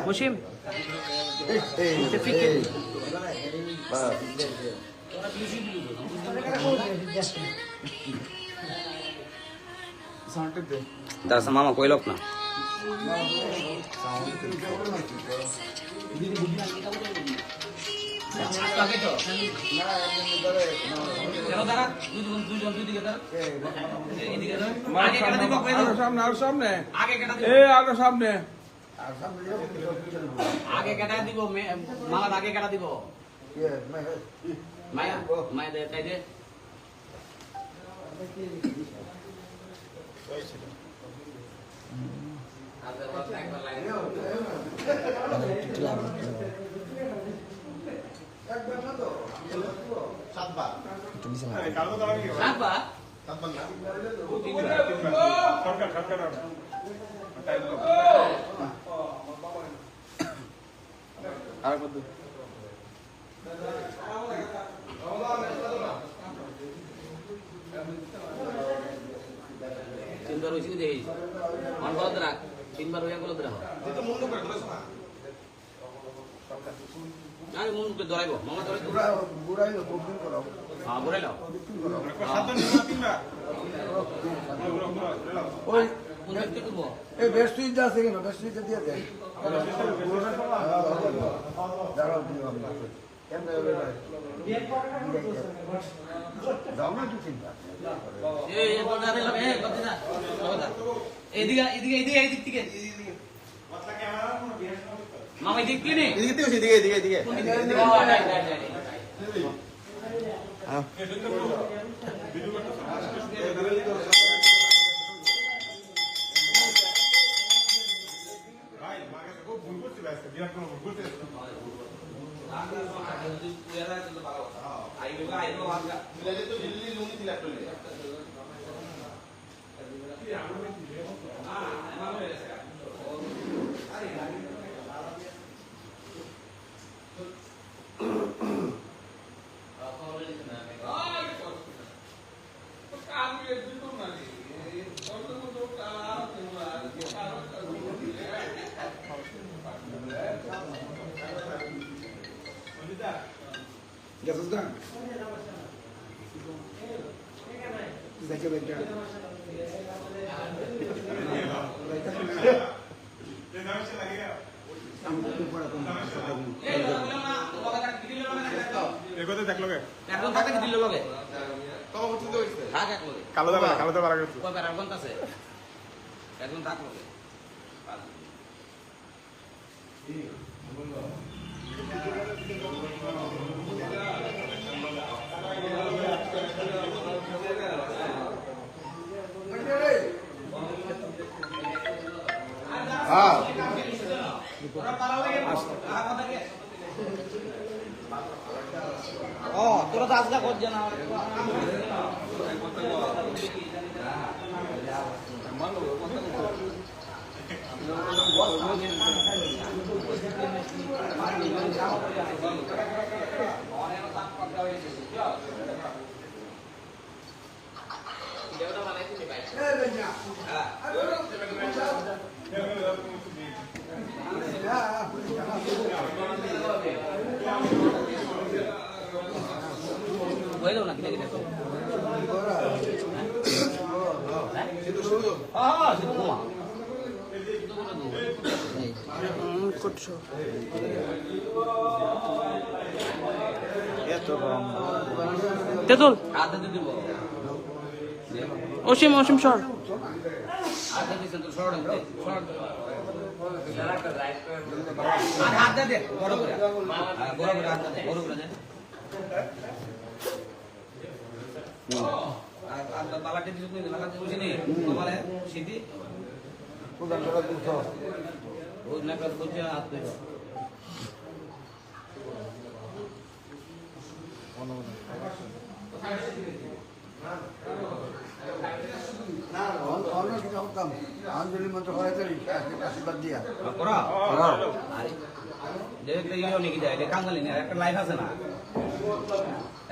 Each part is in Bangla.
Musim. Dah sama mama koilok na. आगे कटा दिबो माला आगे कटा दिबो माया माया दे ताई दे तीन बार उसी दे मन बोल दरा तीन बार उया बोल दरा itu mundur kan terus mah nah mundur ke doraibо mama dorai burai lo booking karo ha burai lo সাবধান নিন না ওই mundur ke করব এই বেস্ট সুইচ আছে কেন বেস্ট সুইচ দিয়ে দে দাঁড়াও দিও আমরা কেমনে হবে দাও না কি চিন্তা এই তো দাঁড়ালে হবে কত না এদিকে এদিকে এদিকে এদিক থেকে মাথা ক্যামেরা কোন বিয়ার মামা এদিক কি নে এদিকে থেকে এদিকে এদিকে এদিকে হ্যাঁ ভিডিও করতে ভাই মাকে তো খুব ভুল করতে ব্যস্ত বিরাট কোনো ভুল করতে আগে যদি পুয়ারা তো ভালো হ্যাঁ আইলো আগে মিলালে তো দিল্লি লুঙ্গি দিলা টলে Gasos dah. Baca baca. এগোতে দেখলো কে এখন থাকে কি দিল লগে কত পর্যন্ত হইছে থাক এক লগে কালো দা বাড়া গেছে কয় বেড়া কোন আছে এখন থাক লগে হ্যাঁ ও তোরা তো আজকা কর জানা না কিনে কিনে করছো তেতুল অসীম অসীম সর হাত দে বড় করে হাত দে বড় করে দে আর বালাতে দিছ কই বালাতে বুঝিনি তোমারে সিধি কোদাল ধরা দিছ ও না কর বুঝা হাত দে অন্য কিছু করতাম আঞ্জলি মন্ত্র করাইতে আশীর্বাদ দিয়া করা আরে দেখতে গেলেও নাকি যায় এটা কাঙ্গালি না একটা লাইফ আছে না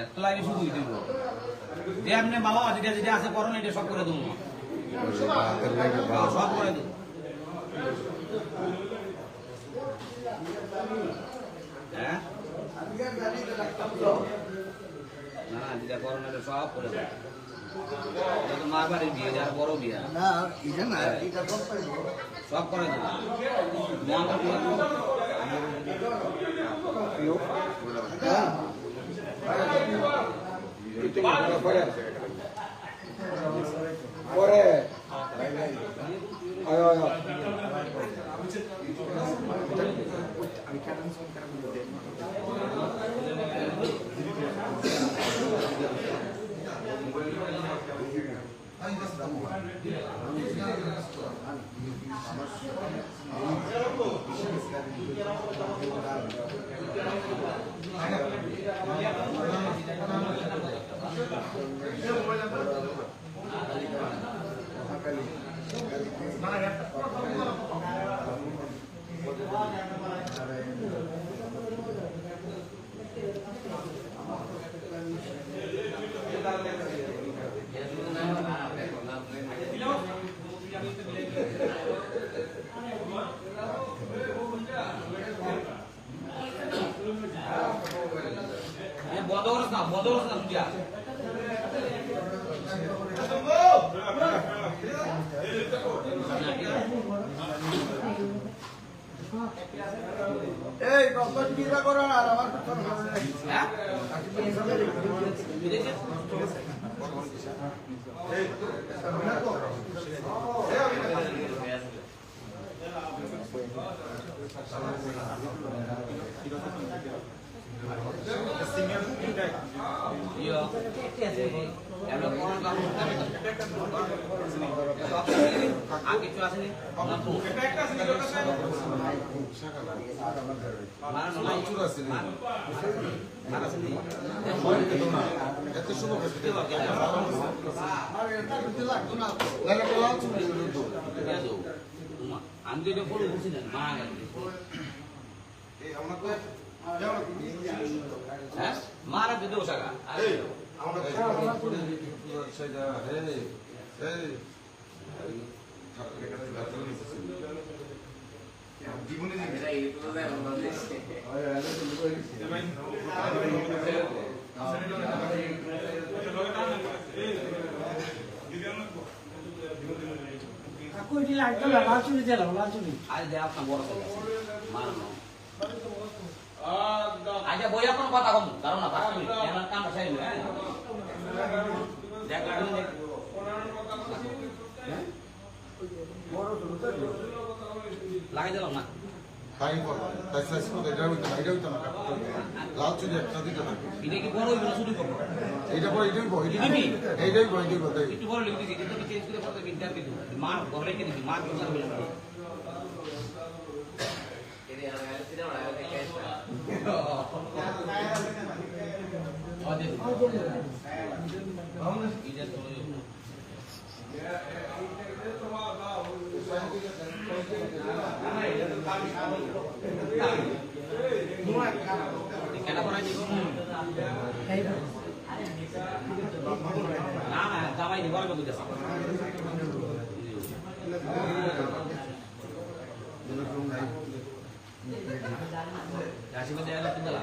একটা লাইফে শুধু দিব যে আপনি বাবা যেটা যেটা আছে করুন এটা সব করে দেবো সব করে দেবো হ্যাঁ না যেটা করুন এটা সব করে দেবো মা বাড়ির বিয়ে যার বড় বিয়ে না এটা না এটা সব করে দেবো পরে বদল না তুই এই কখন কিরা করো আর আমার হ্যাঁ Iya. Yang orang kamu आगे चला sini. Mana sini? Mana sini? এত সুন্দর আমি এটা ফলো করছি না মা গেল হ্যাঁ মারা দিতে ওসাকা জীবনে aja boya pun kota kamu taruh apa ini jangan kan saya ini jangan ini lagi jalan nak তাই বলো তাই সাইজ করে এটা হইতো না লাল চুরি একটা দিতে না ini কি বড় হইলো শুধু করব এটা পরে এটাই বই এইটাই বই একটু বড় লিখে দিছি কিন্তু চেঞ্জ করে পড়তে বিন্টার দিছি মা ঘরে রেখে দিছি মা কি করবে না ini ada tidak ada cash kenapa lagi nah sama ini boleh begitu kasih benda ada tinggal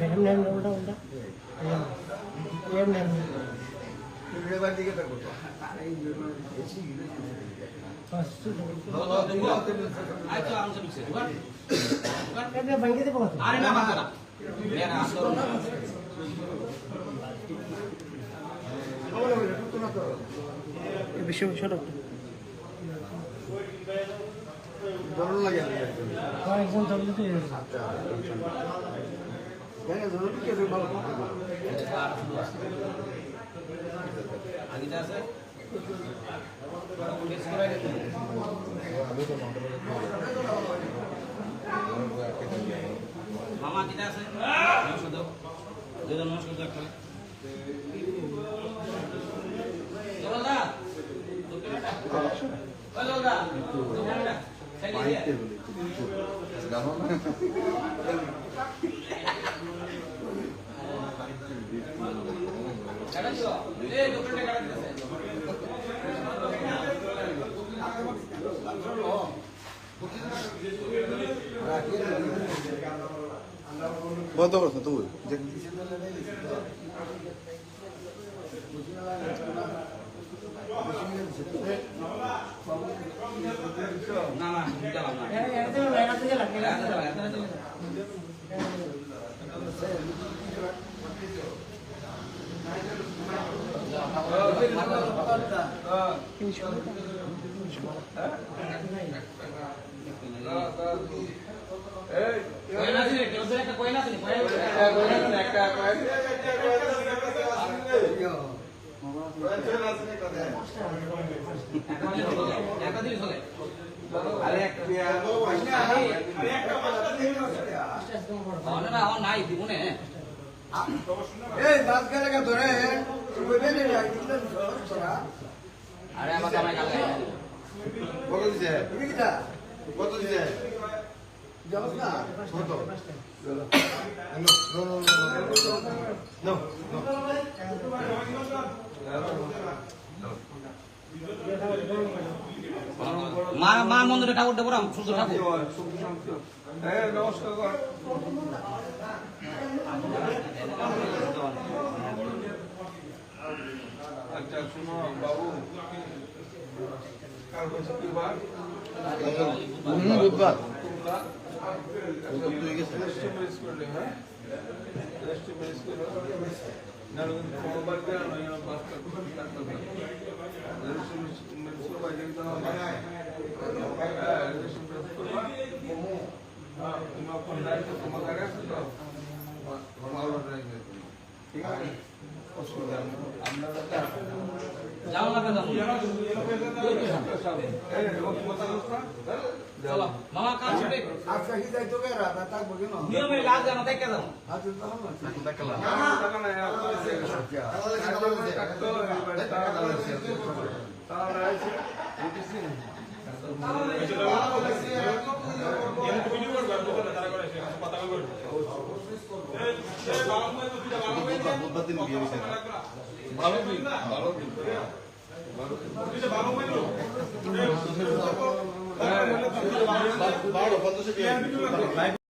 हमने उल्टा उल्टा विषय ধরুন লাগে একজন চলতে ধরুন কি ভালো Agita sir, মামা যেটা আছে নমস্কার দাও দুজন নমস্কার দাও একটা জলদা ওই জলদা সাইডে দিয়ে জানো না কাটা দিও এই দোকানটা কাটা দিতেছে বন্ধ করছ তুই না না দিলাম না এত লাইন আছে যে লাগে কয়না আছে রে ওদের একটা কয়না আছে কয়না একটা একটা দিলে চলে আরে একটা না আমার নাই দিব না এই বাস গেলে ধরে কইবে নে যাই দিলেন তোরা আরে আমার কামাই কালে কত দিছে তুমি কিটা কত দিছে যাও না কত নো মা মন্দিরে ঠাকুর দেবো সুস্থ ঠাকুর নমস্কার আচ্ছা শুনো বাবু কাল বলছি কি বার বুধবার যাও না যাও চলো মামা কাজ ছুটে আজকে কি যাই তো গেরা তা বগে না নিয়মে লাগ জানো তাই কে যাও আজ তো হলো বুধবার দিন বিয়ে হয়েছে ভালো দিন 12 15 বিয়ে